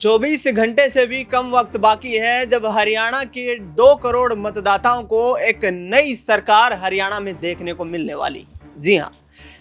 24 घंटे से भी कम वक्त बाकी है जब हरियाणा के 2 करोड़ मतदाताओं को एक नई सरकार हरियाणा में देखने को मिलने वाली। जी हाँ,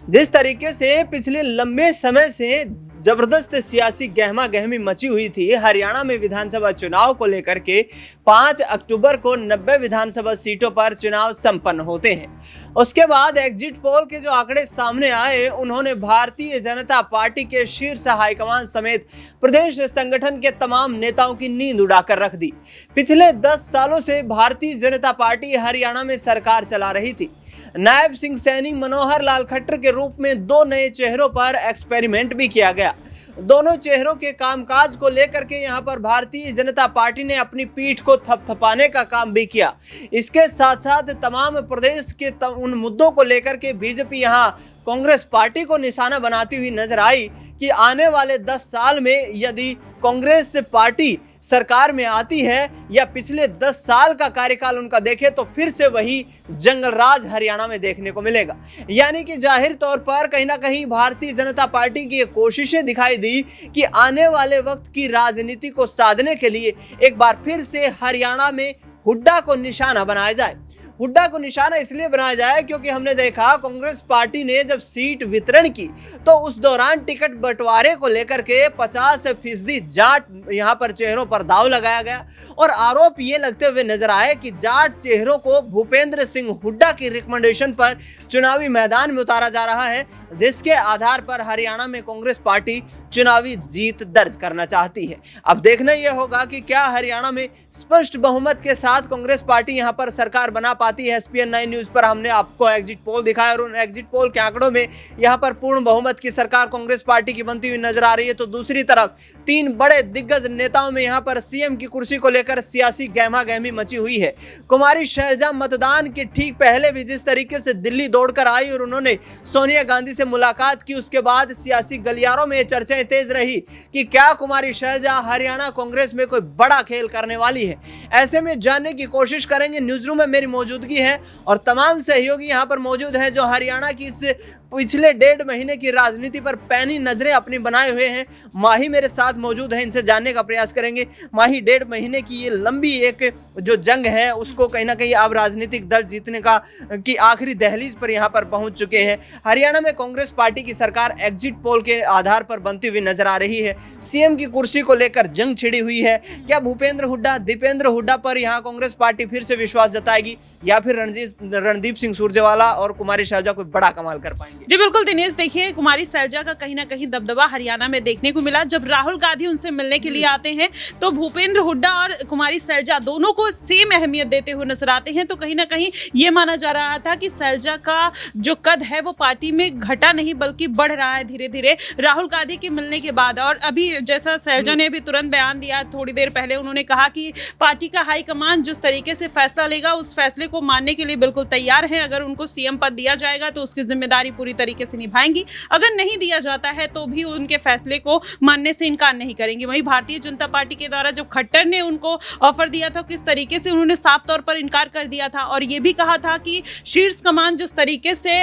जिस तरीके से पिछले लंबे समय से जबरदस्त सियासी गहमा गहमी मची हुई थी हरियाणा में विधानसभा चुनाव को लेकर के 5 अक्टूबर को 90 विधानसभा सीटों पर चुनाव संपन्न होते हैं। उसके बाद एग्जिट पोल के जो आंकड़े सामने आए उन्होंने भारतीय जनता पार्टी के शीर्ष हाईकमान समेत प्रदेश संगठन के तमाम नेताओं की नींद उड़ाकर रख दी। पिछले 10 सालों से भारतीय जनता पार्टी हरियाणा में सरकार चला रही थी। नायब सिंह सैनी, मनोहर लाल खट्टर के रूप में 2 नए चेहरों पर एक्सपेरिमेंट भी किया गया। दोनों चेहरों के कामकाज को लेकर के यहां पर भारतीय जनता पार्टी ने अपनी पीठ को थपथपाने का काम भी किया। इसके साथ साथ तमाम प्रदेश के उन मुद्दों को लेकर के बीजेपी यहां कांग्रेस पार्टी को निशाना बनाती हुई नजर आई कि आने वाले 10 साल में यदि कांग्रेस पार्टी सरकार में आती है या पिछले 10 साल का कार्यकाल उनका देखें तो फिर से वही जंगल राज हरियाणा में देखने को मिलेगा। यानी कि जाहिर तौर पर कहीं ना कहीं भारतीय जनता पार्टी की ये कोशिशें दिखाई दी कि आने वाले वक्त की राजनीति को साधने के लिए एक बार फिर से हरियाणा में हुड्डा को निशाना बनाया जाए। हुड्डा को निशाना इसलिए बनाया जाए क्योंकि हमने देखा कांग्रेस पार्टी ने जब सीट वितरण की तो उस दौरान टिकट बंटवारे को लेकर के 50% जाट यहां पर चेहरों पर दाव लगाया गया और आरोप ये लगते हुए नजर आए कि जाट चेहरों को भूपेंद्र सिंह हुड्डा की रिकमेंडेशन पर चुनावी मैदान में उतारा जा रहा है, जिसके आधार पर हरियाणा में कांग्रेस पार्टी चुनावी जीत दर्ज करना चाहती है। अब देखना यह होगा कि क्या हरियाणा में स्पष्ट बहुमत के साथ कांग्रेस पार्टी यहां पर सरकार बना पाती है। SPN 9 न्यूज पर हमने आपको एग्जिट पोल दिखाया और उन एग्जिट पोल के आंकड़ों में यहां पर पूर्ण बहुमत की सरकार कांग्रेस पार्टी की बनती हुई नजर आ रही है। तो दूसरी तरफ 3 बड़े दिग्गज नेताओं में यहां पर CM की कुर्सी को लेकर सियासी गहमा गहमी मची हुई है। कुमारी शैलजा मतदान के ठीक पहले भी जिस तरीके से दिल्ली दौड़कर आई और उन्होंने सोनिया गांधी से मुलाकात की, उसके बाद सियासी गलियारों में चर्चाएं तेज रही कि क्या कुमारी शैलजा हरियाणा कांग्रेस में कोई बड़ा खेल करने वाली है। ऐसे में जानने की कोशिश करेंगे। न्यूज रूम में मेरी मौजूदगी है और तमाम सहयोगी यहां पर मौजूद हैं जो हरियाणा की इस पिछले 1.5 महीने की राजनीति पर पैनी नजरें अपनी बनाए हुए हैं। माही मेरे साथ मौजूद है, इनसे जानने का प्रयास करेंगे। माही, 1.5 महीने की ये लंबी एक जो जंग है उसको कहीं ना कहीं अब राजनीतिक दल जीतने की आखिरी दहलीज पर यहां पर पहुंच चुके हैं। हरियाणा में कांग्रेस पार्टी की सरकार एग्जिट पोल के आधार पर बनती हुई नजर आ रही है। CM की कुर्सी को लेकर जंग छिड़ी हुई है। क्या भूपेंद्र हुड्डा, दीपेंद्र हुड्डा पर यहां कांग्रेस पार्टी फिर से विश्वास जताएगी या फिर रणदीप सिंह सुरजेवाला और कुमारी शैलजा कोई बड़ा कमाल कर पाएंगे? जी बिल्कुल दिनेश, देखिए कुमारी शैलजा का कहीं ना कहीं दबदबा हरियाणा में देखने को मिला। जब राहुल गांधी उनसे मिलने के लिए आते हैं तो भूपेंद्र हुड्डा और कुमारी शैलजा दोनों को सेम अहमियत देते हुए नजर आते हैं। तो कहीं ना कहीं ये माना जा रहा था कि शैलजा का जो कद है वो पार्टी में घटा नहीं बल्कि बढ़ रहा है धीरे धीरे राहुल गांधी के मिलने के बाद। और अभी जैसा शैलजा ने भी तुरंत बयान दिया थोड़ी देर पहले, उन्होंने कहा कि पार्टी का हाईकमान जिस तरीके से फैसला लेगा उस फैसले को मानने के लिए बिल्कुल तैयार है। अगर उनको CM पद दिया जाएगा तो उसकी जिम्मेदारी पूरी तरीके से निभाएंगी, अगर नहीं दिया जाता है तो भी उनके फैसले को मानने से इनकार नहीं करेंगी। वहीं भारतीय जनता पार्टी के द्वारा जब खट्टर ने उनको ऑफर दिया था किस तरीके से उन्होंने साफ तौर पर इनकार कर दिया था और ये भी कहा था कि शीर्ष कमान जिस तरीके से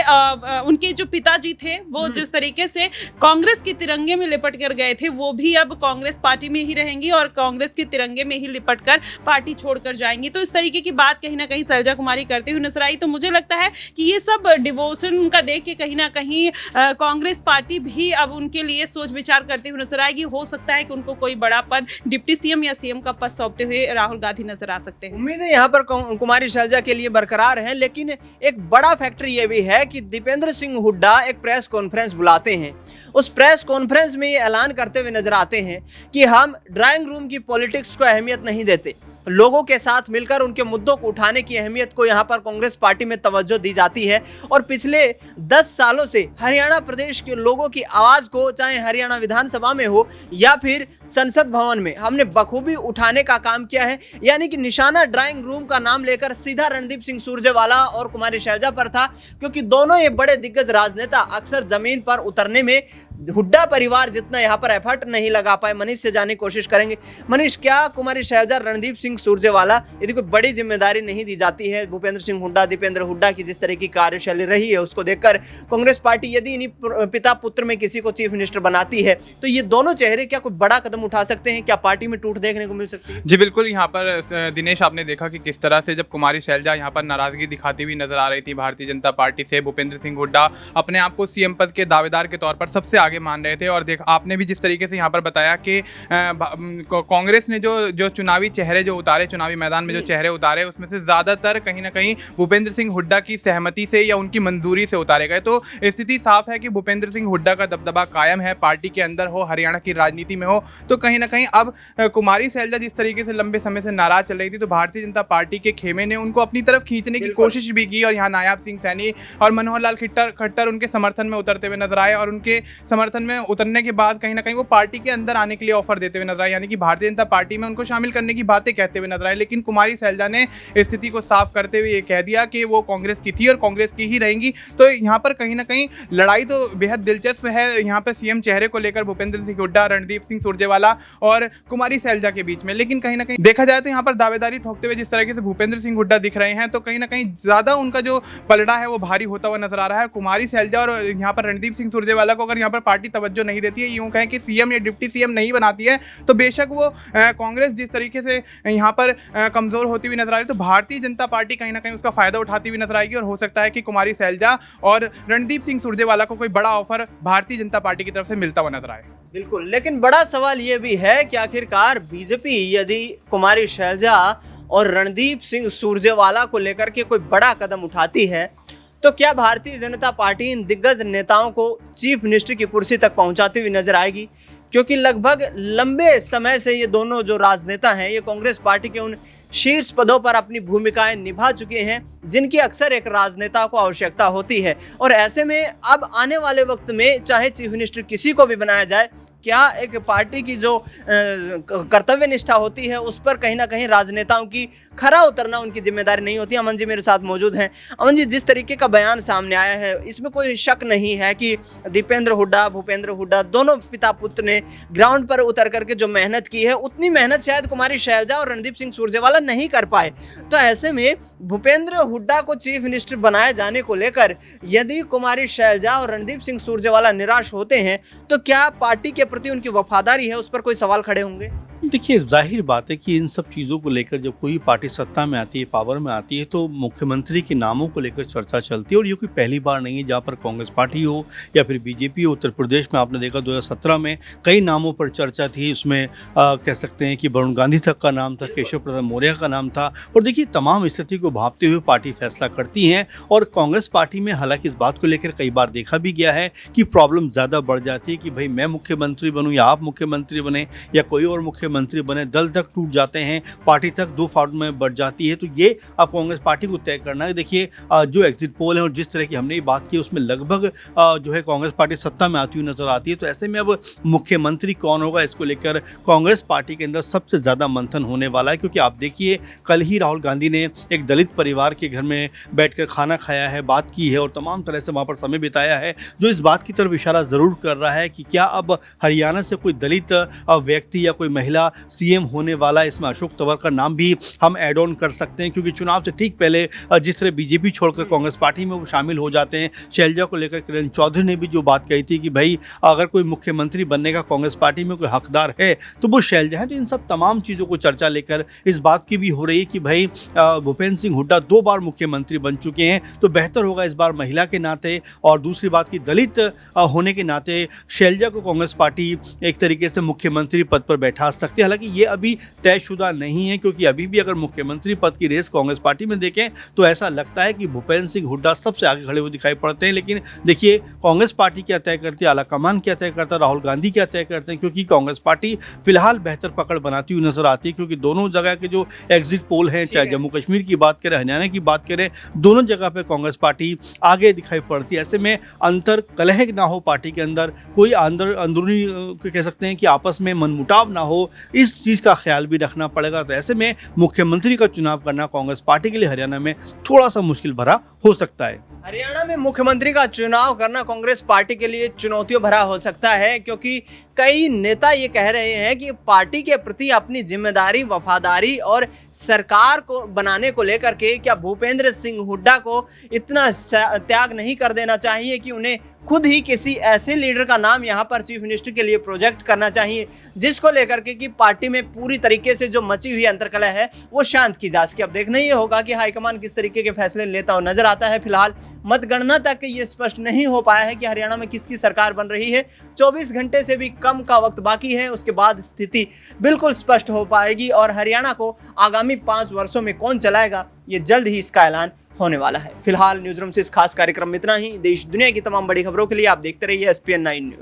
उनके जो पिताजी थे वो जिस तरीके से कांग्रेस के तिरंगे में लिपट कर गए थे वो भी अब कांग्रेस पार्टी में ही रहेंगी और कांग्रेस के तिरंगे में ही लिपट कर पार्टी छोड़कर जाएंगी। तो इस तरीके की बात कहीं ना कहीं शैलजा कुमारी करते हुए नजर आई। तो मुझे लगता है कि ये सब डिवोशन का देख के कहीं ना कहीं कांग्रेस पार्टी भी अब उनके लिए सोच विचार करते हुए नजर आएगी। हो सकता है कि उनको कोई बड़ा पद डिप्टी CM या CM का पद सौंपते हुए राहुल गांधी नजर आ सकते हैं। उम्मीद है यहाँ पर कुमारी शैलजा के लिए बरकरार है, लेकिन एक बड़ा फैक्टर ये भी है कि दीपेंद्र सिंह हुड्डा एक प्रेस कॉन्फ्रेंस बुलाते हैं। उस प्रेस कॉन्फ्रेंस में ये ऐलान करते हुए नजर आते हैं कि हम ड्राइंग रूम की पॉलिटिक्स को अहमियत नहीं देते, लोगों के साथ मिलकर उनके मुद्दों को उठाने की अहमियत को यहां पर कांग्रेस पार्टी में तवज्जो दी जाती है। और पिछले 10 सालों से हरियाणा प्रदेश के लोगों की आवाज को चाहे हरियाणा विधानसभा में हो या फिर संसद भवन में हमने बखूबी उठाने का काम किया है। यानी कि निशाना ड्राइंग रूम का नाम लेकर सीधा रणदीप सिंह सुरजेवाला और कुमारी शैलजा पर था, क्योंकि दोनों ये बड़े दिग्गज राजनेता अक्सर जमीन पर उतरने में हुड्डा परिवार जितना यहाँ पर एफर्ट नहीं लगा पाए। मनीष से जानने की कोशिश करेंगे। मनीष, क्या कुमारी शैलजा, रणदीप सिंह सुरजेवाला, यदि कोई बड़ी जिम्मेदारी नहीं दी जाती है भूपेंद्र सिंह हुड्डा, दीपेंद्र हुड्डा की जिस तरह की कार्यशैली रही है उसको देखकर कांग्रेस पार्टी यदि इन्हीं पिता पुत्र में किसी को चीफ मिनिस्टर बनाती है तो ये दोनों चेहरे क्या कोई बड़ा कदम उठा सकते हैं? क्या पार्टी में टूट देखने को मिल सकती है? जी बिल्कुल। यहाँ पर दिनेश, आपने देखा कि किस तरह से जब कुमारी शैलजा यहाँ पर नाराजगी दिखाती हुई नजर आ रही थी भारतीय जनता पार्टी से, भूपेंद्र सिंह हुड्डा अपने आप को सीएम पद के दावेदार के तौर पर सबसे आगे मान रहे थे। और आपने भी जिस तरीके से यहाँ पर बताया कि कांग्रेस ने जो चुनावी चेहरे जो उतारे, चुनावी मैदान में जो चेहरे उतारे, उसमें से ज़्यादातर कहीं ना कहीं भूपेंद्र सिंह हुड्डा की सहमति से या उनकी मंजूरी से उतारे गए। तो स्थिति साफ है कि भूपेंद्र सिंह हुड्डा का दबदबा कायम है, पार्टी के अंदर हो, हरियाणा की राजनीति में हो। तो कहीं ना कहीं अब कुमारी शैलजा जिस तरीके से लंबे समय से नाराज चल रही थी, तो भारतीय जनता पार्टी के खेमे ने उनको अपनी तरफ खींचने की कोशिश भी की। और यहाँ नायाब सिंह सैनी और मनोहर लाल खट्टर उनके समर्थन में उतरते हुए नजर आए, और उनके समर्थन में उतरने के बाद कहीं ना कहीं वो पार्टी के अंदर आने के लिए ऑफर देते हुए नजर आए, यानी कि भारतीय जनता पार्टी में उनको शामिल करने की बातें कहते हुए नजर आए। लेकिन कुमारी शैलजा ने स्थिति को साफ करते हुए ये कह दिया कि वो कांग्रेस की थी और कांग्रेस की ही रहेंगी। तो यहाँ पर कहीं ना कहीं लड़ाई तो बेहद दिलचस्प है यहाँ पर सीएम चेहरे को लेकर, भूपेंद्र सिंह हुड्डा, रणदीप सिंह सुरजेवाला और कुमारी शैलजा के बीच में। लेकिन कहीं ना कहीं देखा जाए तो यहाँ पर दावेदारी ठोकते हुए जिस तरीके से भूपेंद्र सिंह हुड्डा दिख रहे हैं, तो कहीं ना कहीं ज्यादा उनका जो पलड़ा है वो भारी होता हुआ नजर आ रहा है। कुमारी शैलजा और यहाँ पर रणदीप सिंह सुरजेवाला को अगर यहाँ पर पार्टी तवज्जो नहीं देती है, यूं कहें कि सीएम या डिप्टी सीएम नहीं बनाती है, तो बेशक वो कांग्रेस जिस तरीके से यहाँ पर कमजोर होती हुई नजर आ रही है, तो भारतीय जनता पार्टी कहीं ना कहीं उसका फायदा उठाती हुई नजर आएगी। और हो सकता है कि कुमारी शैलजा और रणदीप सिंह सुरजेवाला को कोई बड़ा ऑफर भारतीय जनता पार्टी की तरफ से मिलता हुआ नजर आए। बिल्कुल, लेकिन बड़ा सवाल ये भी है कि आखिरकार बीजेपी यदि कुमारी शैलजा और रणदीप सिंह सुरजेवाला को लेकर के कोई बड़ा कदम उठाती है तो क्या भारतीय जनता पार्टी इन दिग्गज नेताओं को चीफ मिनिस्टर की कुर्सी तक पहुंचाती हुई नजर आएगी? क्योंकि लगभग लंबे समय से ये दोनों जो राजनेता हैं, ये कांग्रेस पार्टी के उन शीर्ष पदों पर अपनी भूमिकाएं निभा चुके हैं जिनकी अक्सर एक राजनेता को आवश्यकता होती है। और ऐसे में अब आने वाले वक्त में चाहे चीफ मिनिस्टर किसी को भी बनाया जाए, क्या एक पार्टी की जो कर्तव्य निष्ठा होती है उस पर कहीं ना कहीं राजनेताओं की खरा उतरना उनकी जिम्मेदारी नहीं होती? अमन जी मेरे साथ मौजूद हैं। अमन जी, जिस तरीके का बयान सामने आया है इसमें कोई शक नहीं है कि दीपेंद्र हुड्डा, भूपेंद्र हुड्डा दोनों पिता पुत्र ने ग्राउंड पर उतर करके जो मेहनत की है उतनी मेहनत शायद कुमारी शैलजा और रणदीप सिंह सुरजेवाला नहीं कर पाए। तो ऐसे में भूपेंद्र हुड्डा को चीफ मिनिस्टर बनाए जाने को लेकर यदि कुमारी शैलजा और रणदीप सिंह सुरजेवाला निराश होते हैं तो क्या पार्टी के प्रति उनकी वफादारी है, उस पर कोई सवाल खड़े होंगे? देखिए, जाहिर बात है कि इन सब चीज़ों को लेकर जब कोई पार्टी सत्ता में आती है, पावर में आती है, तो मुख्यमंत्री के नामों को लेकर चर्चा चलती है। और ये कोई पहली बार नहीं है जहाँ पर कांग्रेस पार्टी हो या फिर बीजेपी हो। उत्तर प्रदेश में आपने देखा 2017 में कई नामों पर चर्चा थी। उसमें कह सकते हैं कि वरुण गांधी तक का नाम था, केशव प्रसाद मौर्य का नाम था। और देखिए, तमाम स्थिति को भांपते हुए पार्टी फैसला करती है। और कांग्रेस पार्टी में हालांकि इस बात को लेकर कई बार देखा भी गया है कि प्रॉब्लम ज़्यादा बढ़ जाती है कि भाई मैं मुख्यमंत्री बनूँ या आप मुख्यमंत्री बने या कोई और मुख्यमंत्री बने, दल तक टूट जाते हैं, पार्टी तक दो फाड़ में बढ़ जाती है। तो ये अब कांग्रेस पार्टी को तय करना है। देखिए, जो एग्जिट पोल है और जिस तरह की हमने ये बात की उसमें लगभग जो है कांग्रेस पार्टी सत्ता में आती हुई नजर आती है। तो ऐसे में अब मुख्यमंत्री कौन होगा, इसको लेकर कांग्रेस पार्टी के अंदर सबसे ज़्यादा मंथन होने वाला है। क्योंकि आप देखिए, कल ही राहुल गांधी ने एक दलित परिवार के घर में बैठकर खाना खाया है, बात की है और तमाम तरह से वहाँ पर समय बिताया है, जो इस बात की तरफ इशारा ज़रूर कर रहा है कि क्या अब हरियाणा से कोई दलित व्यक्ति या कोई महिला सीएम होने वाला है। इसमें अशोक तंवर का नाम भी हम ऐड ऑन कर सकते हैं, क्योंकि चुनाव से ठीक पहले जिस तरह बीजेपी छोड़कर कांग्रेस पार्टी में वो शामिल हो जाते हैं। शैलजा को लेकर किरण चौधरी ने भी जो बात कही थी कि भाई अगर कोई मुख्यमंत्री बनने का कांग्रेस पार्टी में कोई हकदार है तो वो शैलजा है। तो इन सब तमाम चीज़ों को चर्चा लेकर इस बात की भी हो रही है कि भाई भूपेंद्र सिंह हुड्डा 2 बार मुख्यमंत्री बन चुके हैं, तो बेहतर होगा इस बार महिला के नाते और दूसरी बात की दलित होने के नाते शैलजा को कांग्रेस पार्टी एक तरीके से मुख्यमंत्री पद पर बैठा सकती है। हालांकि ये अभी तयशुदा नहीं है, क्योंकि अभी भी अगर मुख्यमंत्री पद की रेस कांग्रेस पार्टी में देखें तो ऐसा लगता है कि भूपेंद्र सिंह हुड्डा सबसे आगे खड़े हुए दिखाई पड़ते हैं। लेकिन देखिए, कांग्रेस पार्टी क्या तय करती है, आलाकमान क्या तय करता है, राहुल गांधी क्या तय करते हैं, क्योंकि कांग्रेस पार्टी फिलहाल बेहतर पकड़ बनाती हुई नजर आती है। क्योंकि दोनों जगह के जो एग्जिट पोल हैं, चाहे जम्मू कश्मीर की बात करें, हरियाणा की बात करें, दोनों जगह पर कांग्रेस पार्टी आगे दिखाई पड़ती है। ऐसे में अंतर कलह ना हो, पार्टी के अंदर कोई अंदरूनी कह सकते हैं कि आपस में मनमुटाव ना हो, इस चीज़ का ख्याल भी रखना पड़ेगा। तो ऐसे में मुख्यमंत्री का चुनाव करना कांग्रेस पार्टी के लिए हरियाणा में थोड़ा सा मुश्किल भरा हो सकता है। हरियाणा में मुख्यमंत्री का चुनाव करना कांग्रेस पार्टी के लिए चुनौतियों भरा हो सकता है, क्योंकि कई नेता ये कह रहे हैं कि पार्टी के प्रति अपनी जिम्मेदारी, वफादारी और सरकार को बनाने को लेकर के क्या भूपेंद्र सिंह हुड्डा को इतना त्याग नहीं कर देना चाहिए कि उन्हें खुद ही किसी ऐसे लीडर का नाम यहाँ पर चीफ मिनिस्टर के लिए प्रोजेक्ट करना चाहिए, जिसको लेकर के कि पार्टी में पूरी तरीके से जो मची हुई अंतर्कलह है वो शांत की जा सके। अब देखना ये होगा कि हाईकमान किस तरीके के फैसले लेता हुआ नजर आता है। फिलहाल मतगणना तक ये स्पष्ट नहीं हो पाया है कि हरियाणा में किसकी सरकार बन रही है। 24 घंटे से भी कम का वक्त बाकी है, उसके बाद स्थिति बिल्कुल स्पष्ट हो पाएगी और हरियाणा को आगामी 5 वर्षों में कौन चलाएगा ये जल्द ही इसका ऐलान होने वाला है। फिलहाल न्यूज रूम से इस खास कार्यक्रम में इतना ही। देश दुनिया की तमाम बड़ी खबरों के लिए आप देखते रहिए SPN 9 न्यूज।